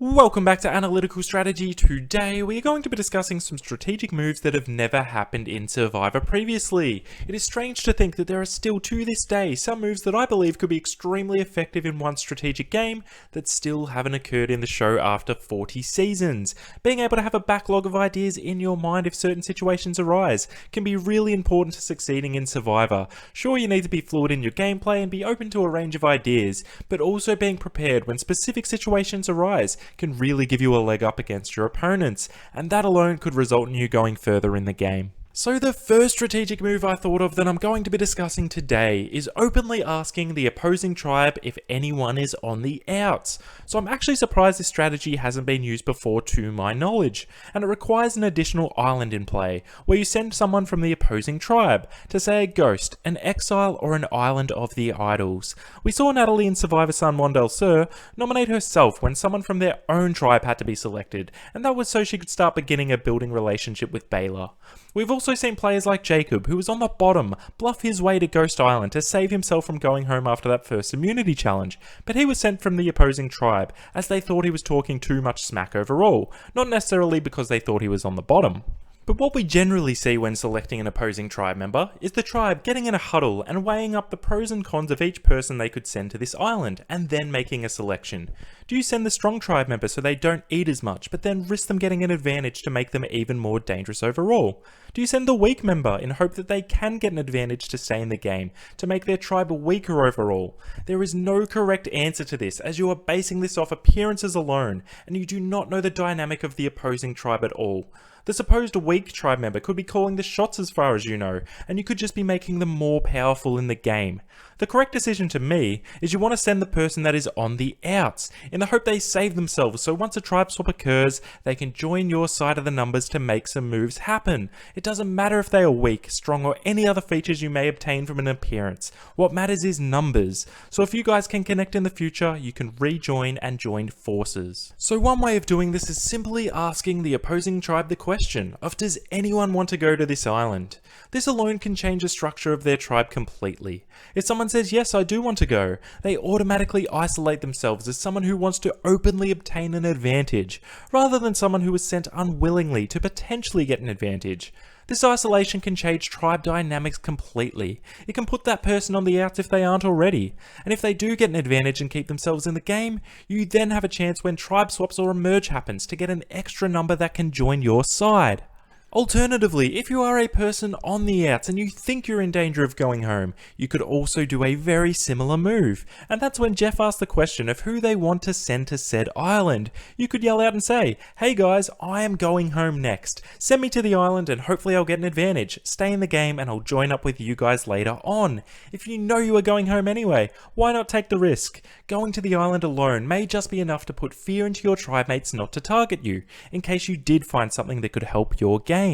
Welcome back to Analytical Strategy. Today we are going to be discussing some strategic moves that have never happened in Survivor previously. It is strange to think that there are still to this day some moves that I believe could be extremely effective in one strategic game that still haven't occurred in the show after 40 seasons. Being able to have a backlog of ideas in your mind if certain situations arise can be really important to succeeding in Survivor. Sure, you need to be fluid in your gameplay and be open to a range of ideas, but also being prepared when specific situations arise can really give you a leg up against your opponents, and that alone could result in you going further in the game. So the first strategic move I thought of that I'm going to be discussing today is openly asking the opposing tribe if anyone is on the outs. So I'm actually surprised this strategy hasn't been used before to my knowledge, and it requires an additional island in play, where you send someone from the opposing tribe, to say a ghost, an exile, or an island of the idols. We saw Natalie in Survivor San Juan del Sur nominate herself when someone from their own tribe had to be selected, and that was so she could start beginning a building relationship with Baylor. We've also seen players like Jacob, who was on the bottom, bluff his way to Ghost Island to save himself from going home after that first immunity challenge, but he was sent from the opposing tribe as they thought he was talking too much smack overall, not necessarily because they thought he was on the bottom. But what we generally see when selecting an opposing tribe member is the tribe getting in a huddle and weighing up the pros and cons of each person they could send to this island, and then making a selection. Do you send the strong tribe member so they don't eat as much, but then risk them getting an advantage to make them even more dangerous overall? Do you send the weak member in hope that they can get an advantage to stay in the game, to make their tribe weaker overall? There is no correct answer to this, as you are basing this off appearances alone, and you do not know the dynamic of the opposing tribe at all. The supposed weak tribe member could be calling the shots as far as you know, and you could just be making them more powerful in the game. The correct decision to me is you want to send the person that is on the outs, in the hope they save themselves so once a tribe swap occurs, they can join your side of the numbers to make some moves happen. It doesn't matter if they are weak, strong, or any other features you may obtain from an appearance. What matters is numbers. So if you guys can connect in the future, you can rejoin and join forces. So one way of doing this is simply asking the opposing tribe the question of, does anyone want to go to this island? This alone can change the structure of their tribe completely. If someone says, yes, I do want to go, they automatically isolate themselves as someone who wants to openly obtain an advantage, rather than someone who was sent unwillingly to potentially get an advantage. This isolation can change tribe dynamics completely. It can put that person on the outs if they aren't already. And if they do get an advantage and keep themselves in the game, you then have a chance when tribe swaps or a merge happens to get an extra number that can join your side. Alternatively, if you are a person on the outs and you think you're in danger of going home, you could also do a very similar move. And that's when Jeff asked the question of who they want to send to said island. You could yell out and say, hey guys, I am going home next. Send me to the island and hopefully I'll get an advantage. Stay in the game and I'll join up with you guys later on. If you know you are going home anyway, why not take the risk? Going to the island alone may just be enough to put fear into your tribe mates not to target you, in case you did find something that could help your game.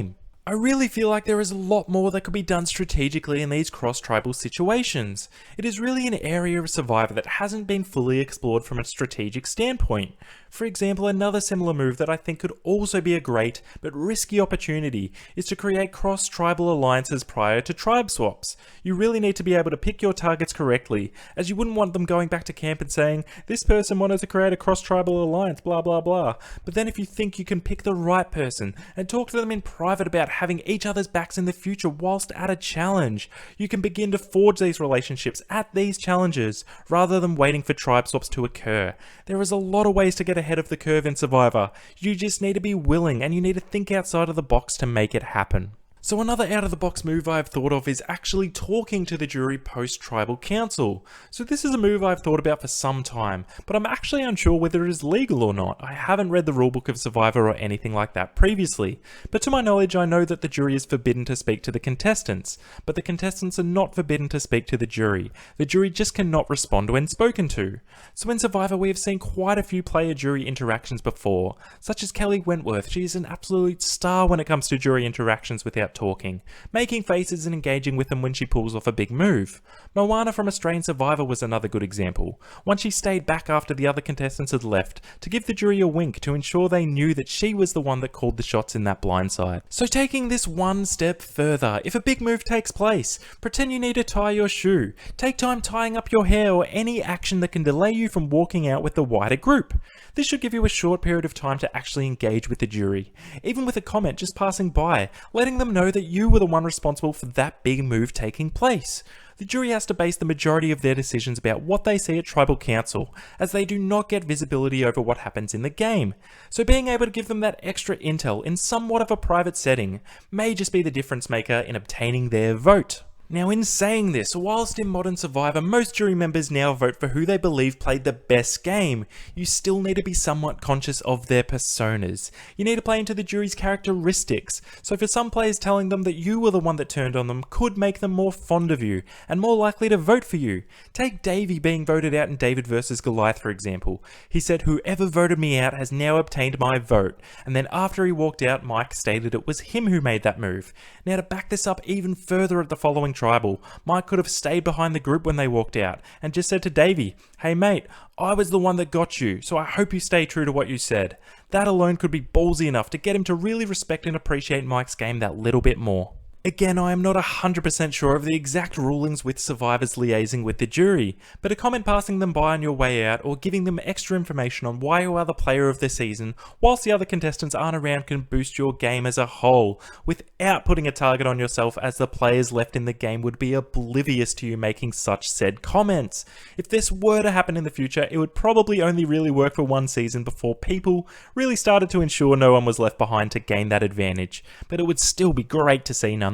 I really feel like there is a lot more that could be done strategically in these cross-tribal situations. It is really an area of Survivor that hasn't been fully explored from a strategic standpoint. For example, another similar move that I think could also be a great but risky opportunity is to create cross-tribal alliances prior to tribe swaps. You really need to be able to pick your targets correctly, as you wouldn't want them going back to camp and saying, this person wanted to create a cross-tribal alliance, blah blah blah. But then if you think you can pick the right person and talk to them in private about having each other's backs in the future whilst at a challenge, you can begin to forge these relationships at these challenges rather than waiting for tribe swaps to occur. There is a lot of ways to get ahead of the curve in Survivor. You just need to be willing and you need to think outside of the box to make it happen. So another out-of-the-box move I've thought of is actually talking to the jury post-tribal council. So this is a move I've thought about for some time, but I'm actually unsure whether it is legal or not. I haven't read the rulebook of Survivor or anything like that previously, but to my knowledge I know that the jury is forbidden to speak to the contestants, but the contestants are not forbidden to speak to the jury. The jury just cannot respond when spoken to. So in Survivor we have seen quite a few player-jury interactions before, such as Kelly Wentworth. She is an absolute star when it comes to jury interactions without without talking, making faces and engaging with them when she pulls off a big move. Moana from Australian Survivor was another good example. Once she stayed back after the other contestants had left to give the jury a wink to ensure they knew that she was the one that called the shots in that blindside. So taking this one step further, if a big move takes place, pretend you need to tie your shoe. Take time tying up your hair or any action that can delay you from walking out with the wider group. This should give you a short period of time to actually engage with the jury, even with a comment just passing by, letting them know that you were the one responsible for that big move taking place. The jury has to base the majority of their decisions about what they see at Tribal Council, as they do not get visibility over what happens in the game. So being able to give them that extra intel in somewhat of a private setting may just be the difference maker in obtaining their vote. Now in saying this, whilst in Modern Survivor most jury members now vote for who they believe played the best game, you still need to be somewhat conscious of their personas. You need to play into the jury's characteristics, so for some players telling them that you were the one that turned on them could make them more fond of you, and more likely to vote for you. Take Davey being voted out in David vs Goliath for example. He said, "Whoever voted me out has now obtained my vote," and then after he walked out, Mike stated it was him who made that move. Now to back this up even further at the following Tribal, Mike could have stayed behind the group when they walked out and just said to Davey, "Hey mate, I was the one that got you, so I hope you stay true to what you said." That alone could be ballsy enough to get him to really respect and appreciate Mike's game that little bit more. Again, I am not 100% sure of the exact rulings with survivors liaising with the jury, but a comment passing them by on your way out or giving them extra information on why you are the player of the season whilst the other contestants aren't around can boost your game as a whole, without putting a target on yourself, as the players left in the game would be oblivious to you making such said comments. If this were to happen in the future, it would probably only really work for one season before people really started to ensure no one was left behind to gain that advantage, but it would still be great to see nonetheless.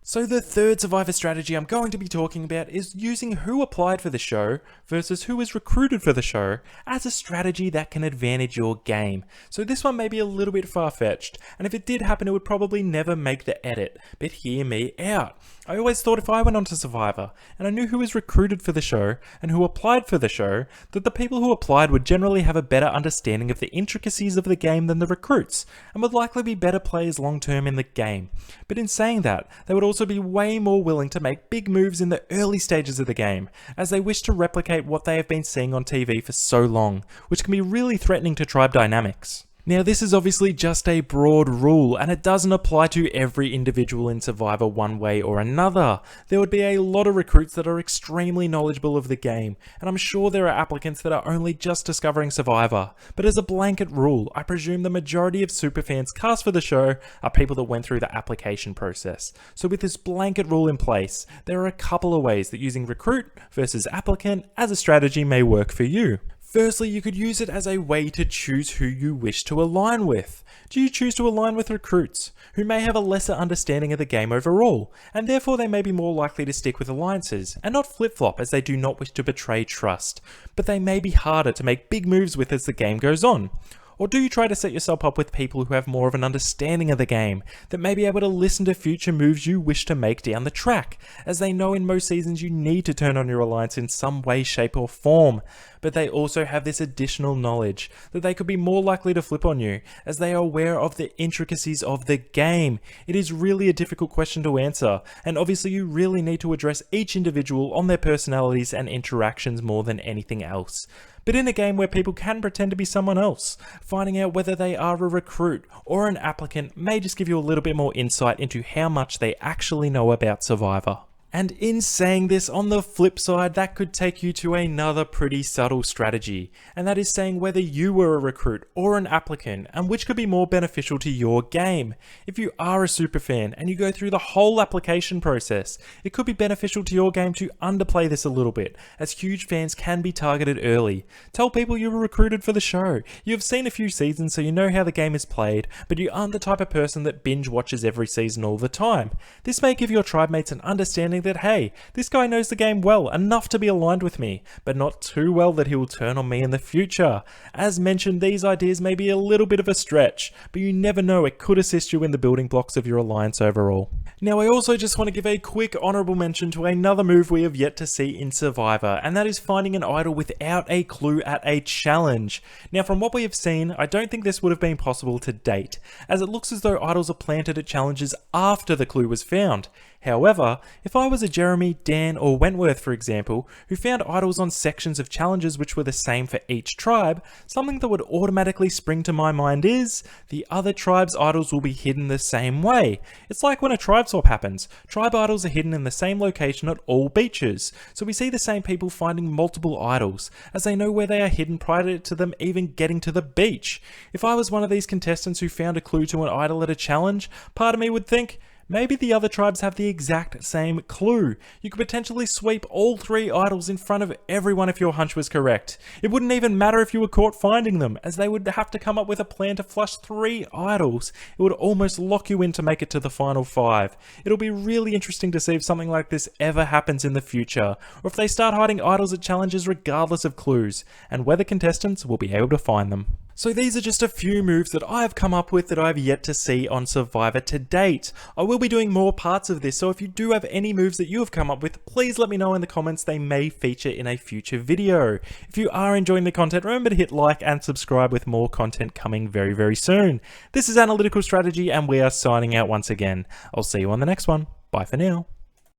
So the third Survivor strategy I'm going to be talking about is using who applied for the show versus who was recruited for the show as a strategy that can advantage your game. So this one may be a little bit far-fetched, and if it did happen it would probably never make the edit, but hear me out. I always thought if I went onto Survivor and I knew who was recruited for the show and who applied for the show, that the people who applied would generally have a better understanding of the intricacies of the game than the recruits, and would likely be better players long-term in the game. But in saying that, they would also be way more willing to make big moves in the early stages of the game, as they wish to replicate what they have been seeing on TV for so long, which can be really threatening to tribe dynamics. Now this is obviously just a broad rule, and it doesn't apply to every individual in Survivor one way or another. There would be a lot of recruits that are extremely knowledgeable of the game, and I'm sure there are applicants that are only just discovering Survivor. But as a blanket rule, I presume the majority of superfans cast for the show are people that went through the application process. So with this blanket rule in place, there are a couple of ways that using recruit versus applicant as a strategy may work for you. Firstly, you could use it as a way to choose who you wish to align with. Do you choose to align with recruits, who may have a lesser understanding of the game overall, and therefore they may be more likely to stick with alliances, and not flip-flop as they do not wish to betray trust, but they may be harder to make big moves with as the game goes on? Or do you try to set yourself up with people who have more of an understanding of the game, that may be able to listen to future moves you wish to make down the track, as they know in most seasons you need to turn on your alliance in some way, shape or form, but they also have this additional knowledge that they could be more likely to flip on you, as they are aware of the intricacies of the game. It is really a difficult question to answer, and obviously you really need to address each individual on their personalities and interactions more than anything else. But in a game where people can pretend to be someone else, finding out whether they are a recruit or an applicant may just give you a little bit more insight into how much they actually know about Survivor. And in saying this, on the flip side, that could take you to another pretty subtle strategy, and that is saying whether you were a recruit or an applicant, and which could be more beneficial to your game. If you are a superfan and you go through the whole application process, it could be beneficial to your game to underplay this a little bit, as huge fans can be targeted early. Tell people you were recruited for the show. You have seen a few seasons so you know how the game is played, but you aren't the type of person that binge watches every season all the time. This may give your tribe mates an understanding that, hey, this guy knows the game well, enough to be aligned with me, but not too well that he will turn on me in the future. As mentioned, these ideas may be a little bit of a stretch, but you never know, it could assist you in the building blocks of your alliance overall. Now, I also just want to give a quick honourable mention to another move we have yet to see in Survivor, and that is finding an idol without a clue at a challenge. Now, from what we have seen, I don't think this would have been possible to date, as it looks as though idols are planted at challenges after the clue was found. However, if I was a Jeremy, Dan, or Wentworth, for example, who found idols on sections of challenges which were the same for each tribe, something that would automatically spring to my mind is, the other tribe's idols will be hidden the same way. It's like when a tribe swap happens. Tribe idols are hidden in the same location at all beaches, so we see the same people finding multiple idols, as they know where they are hidden prior to them even getting to the beach. If I was one of these contestants who found a clue to an idol at a challenge, part of me would think, maybe the other tribes have the exact same clue. You could potentially sweep all 3 idols in front of everyone if your hunch was correct. It wouldn't even matter if you were caught finding them, as they would have to come up with a plan to flush 3 idols. It would almost lock you in to make it to the final 5. It'll be really interesting to see if something like this ever happens in the future, or if they start hiding idols at challenges regardless of clues, and whether contestants will be able to find them. So these are just a few moves that I have come up with that I have yet to see on Survivor to date. I will be doing more parts of this, so if you do have any moves that you have come up with, please let me know in the comments. They may feature in a future video. If you are enjoying the content, remember to hit like and subscribe with more content coming very, very soon. This is Analytical Strategy, and we are signing out once again. I'll see you on the next one. Bye for now.